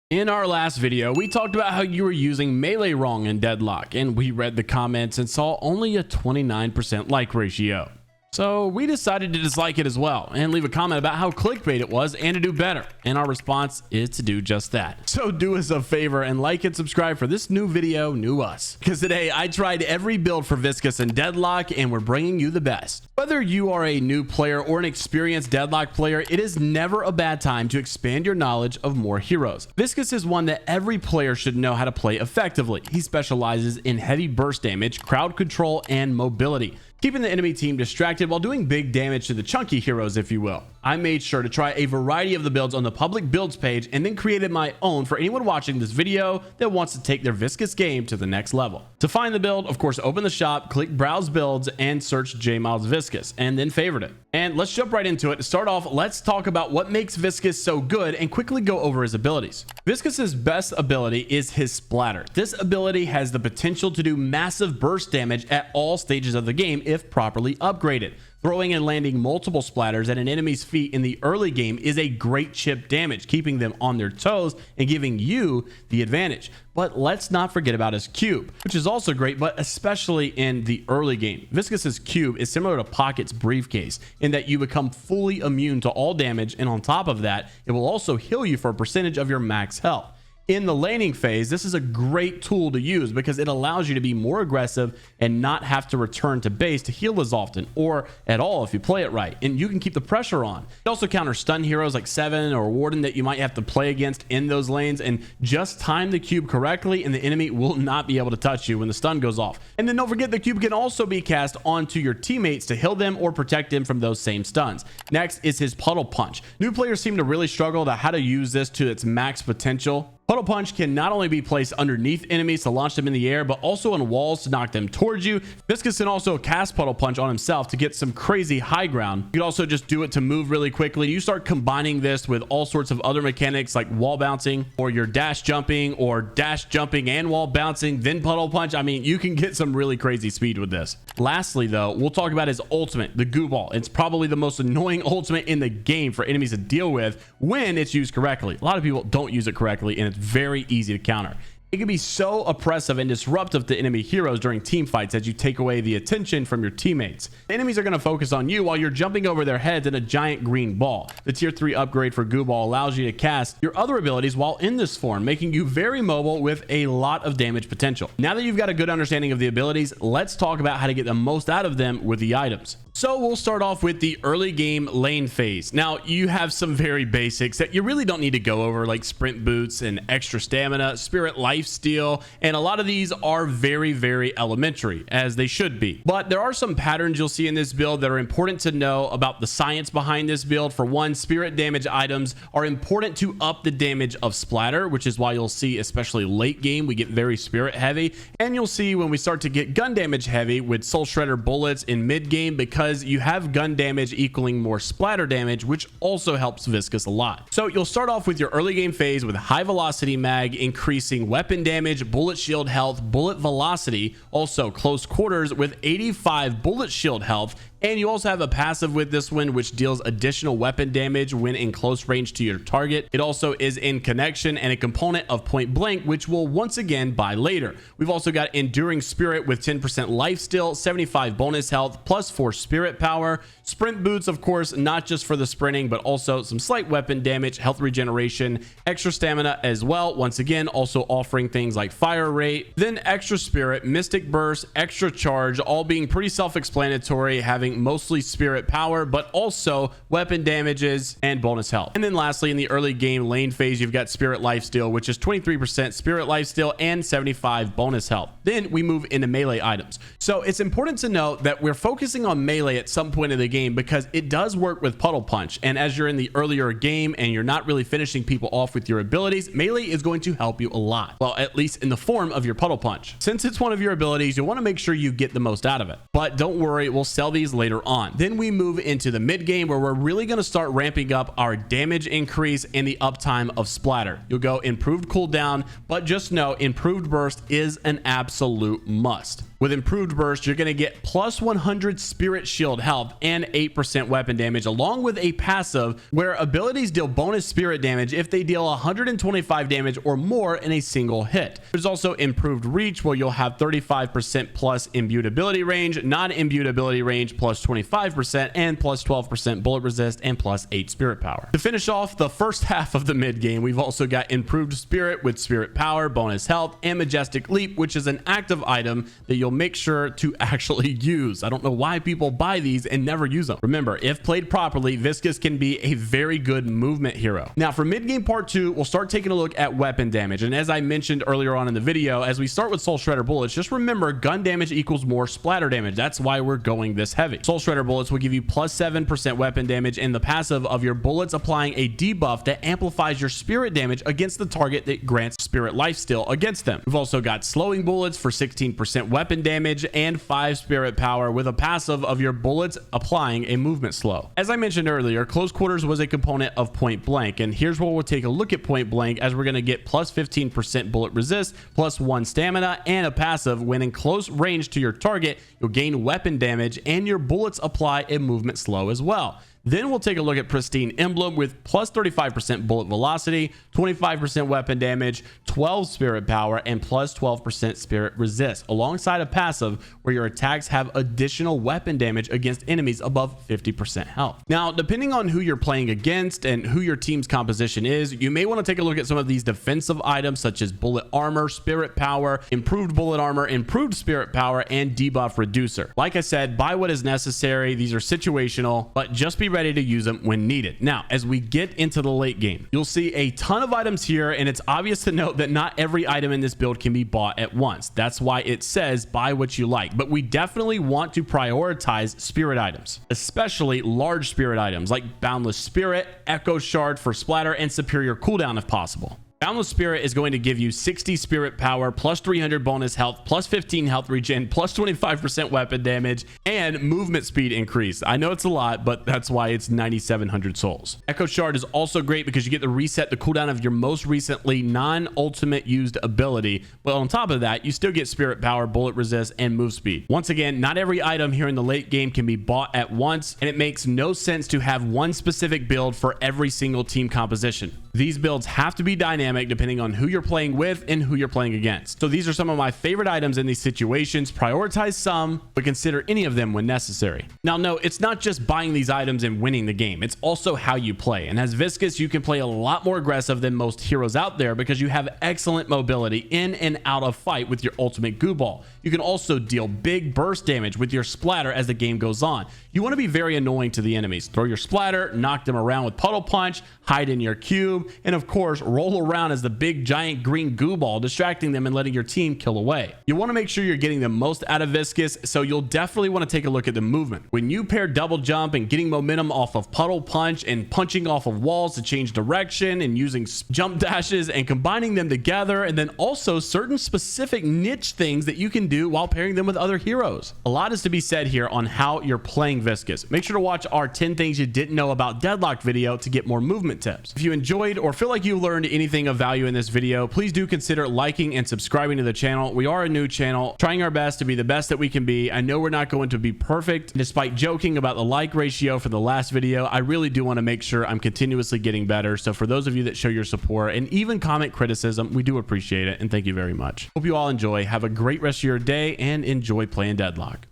In our last video, we talked about how you were using melee wrong in Deadlock, and we read the comments and saw only a 29% like ratio. So we decided to dislike it as well and leave a comment about how clickbait it was and to do better. And our response is to do just that. So do us a favor and like and subscribe for this new video, new us. Because today I tried every build for Viscous and Deadlock and we're bringing you the best. Whether you are a new player or an experienced Deadlock player, it is never a bad time to expand your knowledge of more heroes. Viscous is one that every player should know how to play effectively. He specializes in heavy burst damage, crowd control, and mobility, keeping the enemy team distracted while doing big damage to the chunky heroes, if you will. I made sure to try a variety of the builds on the public builds page and then created my own for anyone watching this video that wants to take their Viscous game to the next level. To find the build, of course, open the shop, click browse builds, and search JMiles Viscous, and then favorite it. And let's jump right into it. To start off, let's talk about what makes Viscous so good and quickly go over his abilities. Viscous's best ability is his splatter. This ability has the potential to do massive burst damage at all stages of the game if properly upgraded. Throwing and landing multiple splatters at an enemy's feet in the early game is a great chip damage, keeping them on their toes and giving you the advantage. But let's not forget about his cube, which is also great, but especially in the early game. Viscous's cube is similar to Pocket's briefcase in that you become fully immune to all damage, and on top of that, it will also heal you for a percentage of your max health. In the laning phase, this is a great tool to use because it allows you to be more aggressive and not have to return to base to heal as often or at all if you play it right, and you can keep the pressure on. It also counters stun heroes like Seven or Warden that you might have to play against in those lanes, and just time the cube correctly and the enemy will not be able to touch you when the stun goes off. And then don't forget, the cube can also be cast onto your teammates to heal them or protect them from those same stuns. Next is his Puddle Punch. New players seem to really struggle to how to use this to its max potential. Puddle Punch can not only be placed underneath enemies to launch them in the air, but also on walls to knock them towards you. Viscous can also cast Puddle Punch on himself to get some crazy high ground. You can also just do it to move really quickly. You start combining this with all sorts of other mechanics like wall bouncing or your dash jumping and wall bouncing, then Puddle Punch. I mean, you can get some really crazy speed with this. Lastly, though, we'll talk about his ultimate, the Goo Ball. It's probably the most annoying ultimate in the game for enemies to deal with when it's used correctly. A lot of people don't use it correctly, and it's very easy to counter. It can be so oppressive and disruptive to enemy heroes during team fights as you take away the attention from your teammates. The enemies are going to focus on you while you're jumping over their heads in a giant green ball. The tier 3 upgrade for Goo Ball allows you to cast your other abilities while in this form, making you very mobile with a lot of damage potential. Now that you've got a good understanding of the abilities, let's talk about how to get the most out of them with the items. So we'll start off with the early game lane phase. Now you have some very basics that you really don't need to go over, like sprint boots and extra stamina, spirit lifesteal, and a lot of these are very elementary, as they should be. But there are some patterns you'll see in this build that are important to know about the science behind this build. For one, spirit damage items are important to up the damage of splatter, which is why you'll see, especially late game, we get very spirit heavy, and you'll see when we start to get gun damage heavy with soul shredder bullets in mid game, because you have gun damage equaling more splatter damage, which also helps Viscous a lot. So you'll start off with your early game phase with high velocity mag, increasing weapon damage, bullet shield health, bullet velocity, also close quarters with 85 bullet shield health. And you also have a passive with this one, which deals additional weapon damage when in close range to your target. It also is in connection and a component of point blank, which we'll once again buy later. We've also got enduring spirit with 10% life steal, 75 bonus health, plus 4 spirit power. Sprint boots, of course, not just for the sprinting, but also some slight weapon damage, health regeneration, extra stamina as well. Once again, also offering things like fire rate, then extra spirit, mystic burst, extra charge, all being pretty self-explanatory, having mostly spirit power, but also weapon damages and bonus health. And then lastly, in the early game lane phase, you've got spirit lifesteal, which is 23% spirit lifesteal and 75 bonus health. Then we move into melee items. So it's important to note that we're focusing on melee at some point in the game because it does work with Puddle Punch. And as you're in the earlier game and you're not really finishing people off with your abilities, melee is going to help you a lot. Well, at least in the form of your Puddle Punch. Since it's one of your abilities, you want to make sure you get the most out of it. But don't worry, we'll sell these later on. Then we move into the mid game where we're really going to start ramping up our damage increase and the uptime of splatter. You'll go improved cooldown, but just know improved burst is an absolute must. With improved burst, you're going to get plus 100 spirit shield health and 8% weapon damage, along with a passive where abilities deal bonus spirit damage if they deal 125 damage or more in a single hit. There's also improved reach where you'll have 35% plus imbued ability range, non-imbued ability range plus 25%, and plus 12% bullet resist and plus 8 spirit power. To finish off the first half of the mid game, we've also got improved spirit with spirit power, bonus health, and majestic leap, which is an active item that you'll make sure to actually use. I don't know why people buy these and never use them. Remember, if played properly, Viscous can be a very good movement hero. Now for mid game part 2, we'll start taking a look at weapon damage. And as I mentioned earlier on in the video, as we start with Soul Shredder bullets, just remember gun damage equals more splatter damage. That's why we're going this heavy. Soul Shredder bullets will give you plus 7% weapon damage and the passive of your bullets applying a debuff that amplifies your spirit damage against the target that grants spirit lifesteal against them. We've also got slowing bullets for 16% weapon damage and 5 spirit power with a passive of your bullets applying a movement slow. As I mentioned earlier, close quarters was a component of point blank, and here's where we'll take a look at point blank, as we're going to get plus 15% bullet resist, plus 1 stamina, and a passive when in close range to your target, you'll gain weapon damage and your bullets apply a movement slow as well. Then we'll take a look at Pristine Emblem with plus 35% bullet velocity, 25% weapon damage, 12 spirit power, and plus 12% spirit resist, alongside a passive where your attacks have additional weapon damage against enemies above 50% health. Now, depending on who you're playing against and who your team's composition is, you may want to take a look at some of these defensive items such as bullet armor, spirit power, improved bullet armor, improved spirit power, and debuff reducer. Like I said, buy what is necessary. These are situational, but just be ready to use them when needed. Now, as we get into the late game, you'll see a ton of items here, and it's obvious to note that not every item in this build can be bought at once. That's why it says buy what you like, but we definitely want to prioritize spirit items, especially large spirit items like Boundless Spirit, Echo Shard for splatter, and superior cooldown if possible. Boundless Spirit is going to give you 60 spirit power, plus 300 bonus health, plus 15 health regen, plus 25% weapon damage, and movement speed increase. I know it's a lot, but that's why it's 9,700 souls. Echo Shard is also great because you get to reset the cooldown of your most recently non-ultimate used ability, but on top of that, you still get spirit power, bullet resist, and move speed. Once again, not every item here in the late game can be bought at once, and it makes no sense to have one specific build for every single team composition. These builds have to be dynamic depending on who you're playing with and who you're playing against. So these are some of my favorite items in these situations. Prioritize some, but consider any of them when necessary. Now, no, it's not just buying these items and winning the game. It's also how you play. And as Viscous, you can play a lot more aggressive than most heroes out there because you have excellent mobility in and out of fight with your ultimate goo ball. You can also deal big burst damage with your splatter as the game goes on. You want to be very annoying to the enemies. Throw your splatter, knock them around with puddle punch, hide in your cube, and of course, roll around as the big giant green goo ball, distracting them and letting your team kill away. You want to make sure you're getting the most out of Viscous, so you'll definitely want to take a look at the movement. When you pair double jump and getting momentum off of puddle punch and punching off of walls to change direction and using jump dashes and combining them together, and then also certain specific niche things that you can do while pairing them with other heroes. A lot is to be said here on how you're playing Viscous. Make sure to watch our 10 things you didn't know about Deadlock video to get more movement tips. If you enjoyed or feel like you learned anything of value in this video, please do consider liking and subscribing to the channel. We are a new channel, trying our best to be the best that we can be. I know we're not going to be perfect. Despite joking about the like ratio for the last video, I really do want to make sure I'm continuously getting better. So for those of you that show your support and even comment criticism, we do appreciate it, and thank you very much. Hope you all enjoy. Have a great rest of your day and enjoy playing Deadlock.